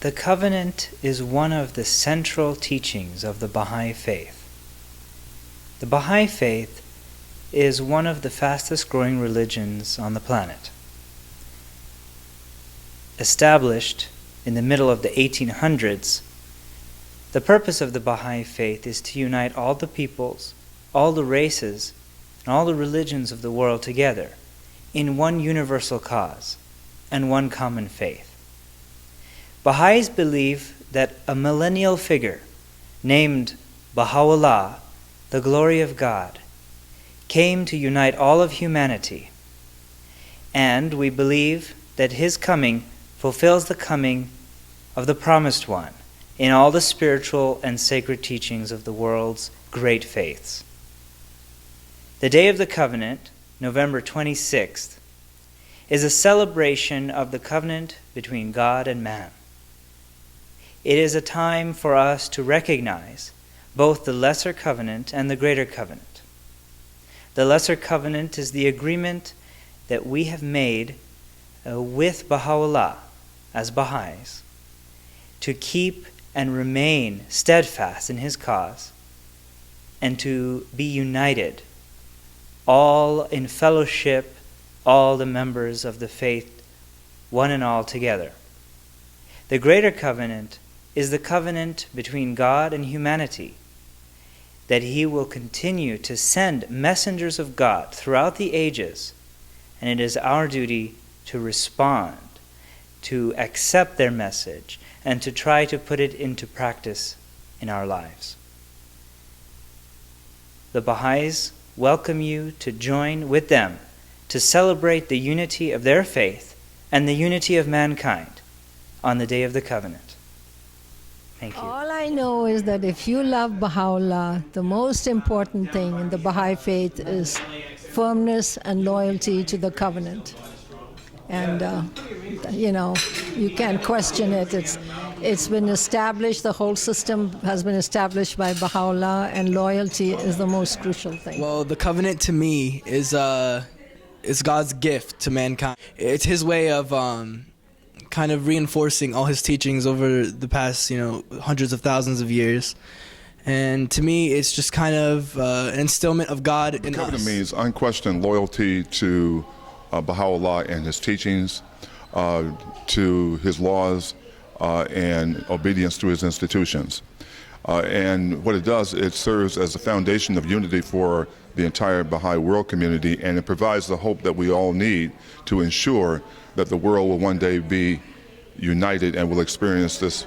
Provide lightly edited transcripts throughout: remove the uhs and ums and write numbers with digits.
The covenant is one of the central teachings of the Baha'i faith. The Baha'i faith is one of the fastest growing religions on the planet. Established in the middle of the 1800s, the purpose of the Baha'i faith is to unite all the peoples, all the races, and all the religions of the world together in one universal cause and one common faith. Baha'is believe that a millennial figure named Baha'u'llah, the glory of God, came to unite all of humanity, and we believe that his coming fulfills the coming of the Promised One in all the spiritual and sacred teachings of the world's great faiths. The Day of the Covenant, November 26th, is a celebration of the covenant between God and man. It is a time for us to recognize both the lesser covenant and the greater covenant. The lesser covenant is the agreement that we have made with Baha'u'llah as Baha'is to keep and remain steadfast in his cause and to be united, all in fellowship, all the members of the faith, one and all together. The greater covenant is the covenant between God and humanity, that he will continue to send messengers of God throughout the ages, and it is our duty to respond, to accept their message, and to try to put it into practice in our lives. The Baha'is welcome you to join with them to celebrate the unity of their faith and the unity of mankind on the Day of the Covenant. Thank you. All I know is that if you love Baha'u'llah, the most important thing in the Baha'i faith is firmness and loyalty to the covenant. And, you can't question it. It's been established, the whole system has been established by Baha'u'llah, and loyalty is the most crucial thing. Well, the covenant to me is God's gift to mankind. It's his way of kind of reinforcing all his teachings over the past, hundreds of thousands of years. And to me, it's just kind of an instillment of God in us. The covenant means unquestioned loyalty to Baha'u'llah and his teachings, to his laws, and obedience to his institutions. And what it does, it serves as a foundation of unity for the entire Baha'i world community, and it provides the hope that we all need to ensure that the world will one day be united and will experience this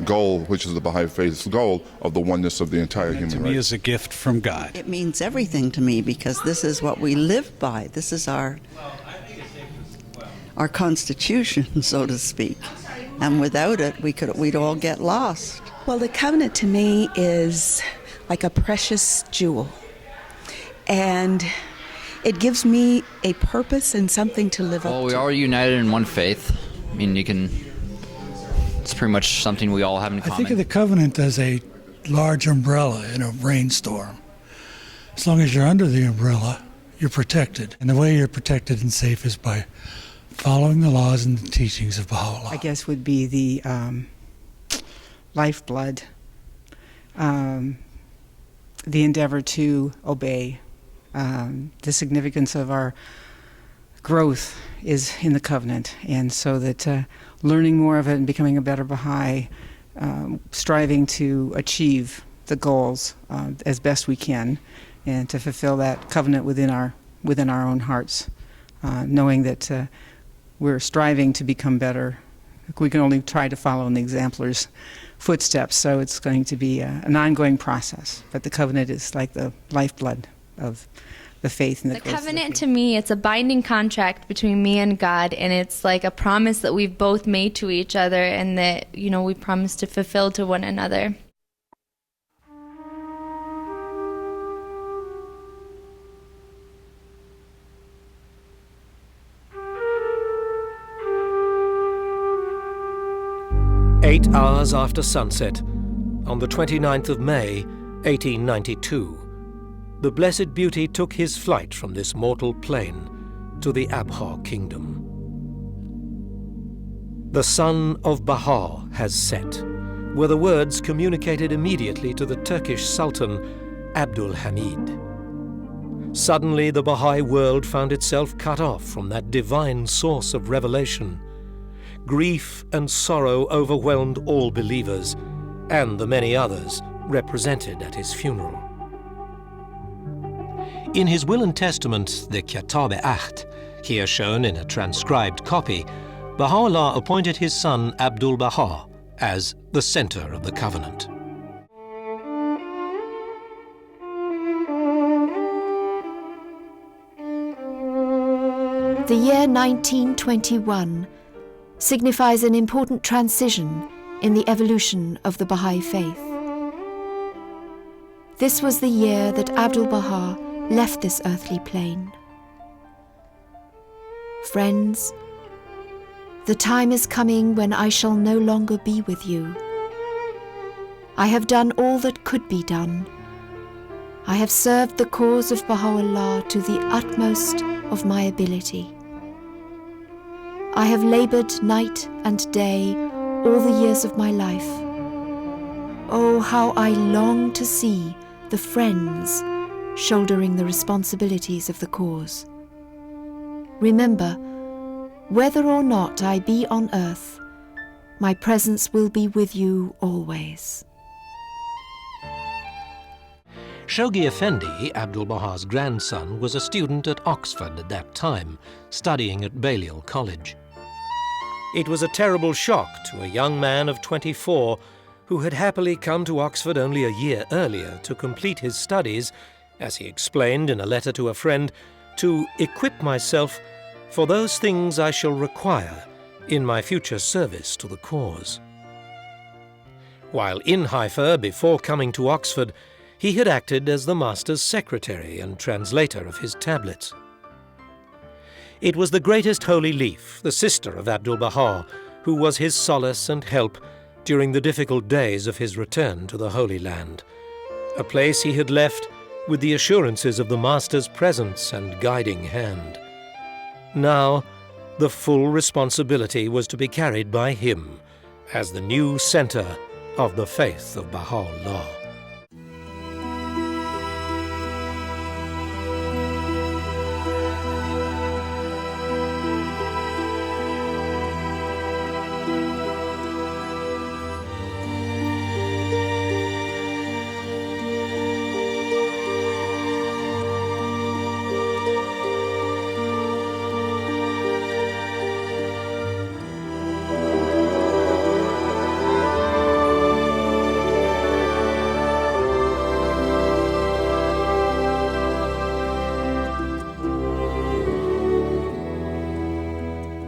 goal, which is the Baha'i faith's goal of the oneness of the entire human race. To me, is a gift from God. It means everything to me because this is what we live by. This is our constitution, so to speak. And without it, we'd all get lost. Well, the covenant to me is like a precious jewel. And it gives me a purpose and something to live up to. Well, we are united in one faith. I mean, it's pretty much something we all have in common. I think of the covenant as a large umbrella in a rainstorm. As long as you're under the umbrella, you're protected. And the way you're protected and safe is by following the laws and the teachings of Baha'u'llah. I guess would be the lifeblood, the endeavor to obey. The significance of our growth is in the covenant, and so that learning more of it and becoming a better Baha'i, striving to achieve the goals as best we can, and to fulfill that covenant within our own hearts, knowing that we're striving to become better. We can only try to follow in the exemplar's footsteps, so it's going to be an ongoing process. But the covenant is like the lifeblood of the faith and the covenant to me, it's a binding contract between me and God, and it's like a promise that we've both made to each other, and that we promise to fulfill to one another. Eight hours after sunset, on the 29th of May, 1892, the Blessed Beauty took his flight from this mortal plane to the Abha kingdom. "The sun of Baha has set," were the words communicated immediately to the Turkish Sultan Abdul-Hamid. Suddenly, the Baha'i world found itself cut off from that divine source of revelation. Grief and sorrow overwhelmed all believers and the many others represented at his funeral. In his will and testament, the Kitab-e-Ahd, here shown in a transcribed copy, Baha'u'llah appointed his son Abdu'l-Bahá as the center of the covenant. The year 1921 signifies an important transition in the evolution of the Baha'i faith. This was the year that Abdu'l-Bahá left this earthly plane. Friends, the time is coming when I shall no longer be with you. I have done all that could be done. I have served the cause of Baha'u'llah to the utmost of my ability. I have labored night and day all the years of my life. Oh, how I long to see the friends shouldering the responsibilities of the cause. Remember, whether or not I be on earth, my presence will be with you always. Shoghi Effendi, Abdu'l-Bahā's grandson, was a student at Oxford at that time, studying at Balliol College. It was a terrible shock to a young man of 24 who had happily come to Oxford only a year earlier to complete his studies, as he explained in a letter to a friend, to equip myself for those things I shall require in my future service to the cause. While in Haifa, before coming to Oxford, he had acted as the master's secretary and translator of his tablets. It was the greatest holy leaf, the sister of Abdu'l-Bahá, who was his solace and help during the difficult days of his return to the Holy Land, a place he had left with the assurances of the master's presence and guiding hand. Now, the full responsibility was to be carried by him as the new center of the faith of Baha'u'llah.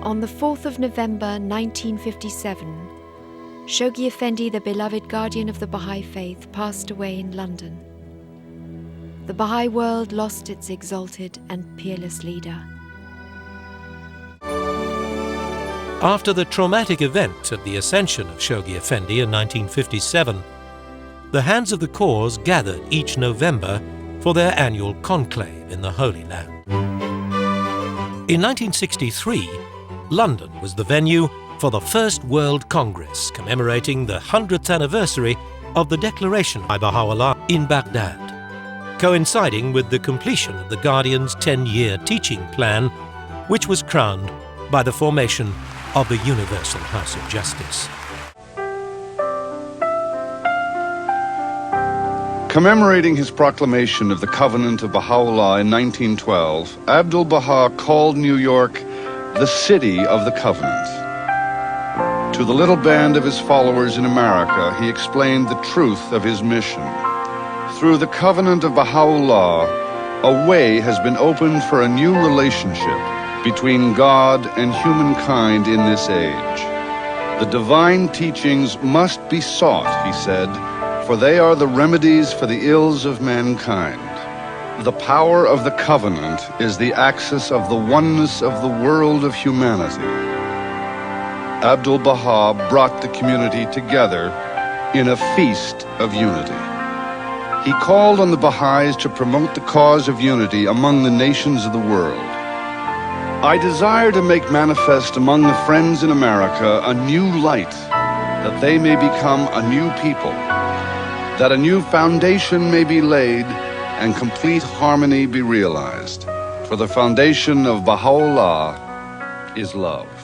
On the 4th of November 1957, Shoghi Effendi, the beloved guardian of the Baha'i faith, passed away in London. The Baha'i world lost its exalted and peerless leader. After the traumatic event at the ascension of Shoghi Effendi in 1957, the Hands of the Cause gathered each November for their annual conclave in the Holy Land. In 1963, London was the venue for the First World Congress commemorating the 100th anniversary of the declaration by Baha'u'llah in Baghdad, coinciding with the completion of the Guardian's 10-year teaching plan, which was crowned by the formation of the Universal House of Justice. Commemorating his proclamation of the Covenant of Baha'u'llah in 1912, Abdu'l-Bahá called New York the City of the Covenant. To the little band of his followers in America, he explained the truth of his mission. Through the Covenant of Baha'u'llah, a way has been opened for a new relationship between God and humankind in this age. The divine teachings must be sought, he said, for they are the remedies for the ills of mankind. The power of the covenant is the axis of the oneness of the world of humanity. Abdu'l-Bahá brought the community together in a feast of unity. He called on the Baha'is to promote the cause of unity among the nations of the world. I desire to make manifest among the friends in America a new light, that they may become a new people, that a new foundation may be laid and complete harmony be realized. For the foundation of Baha'u'llah is love.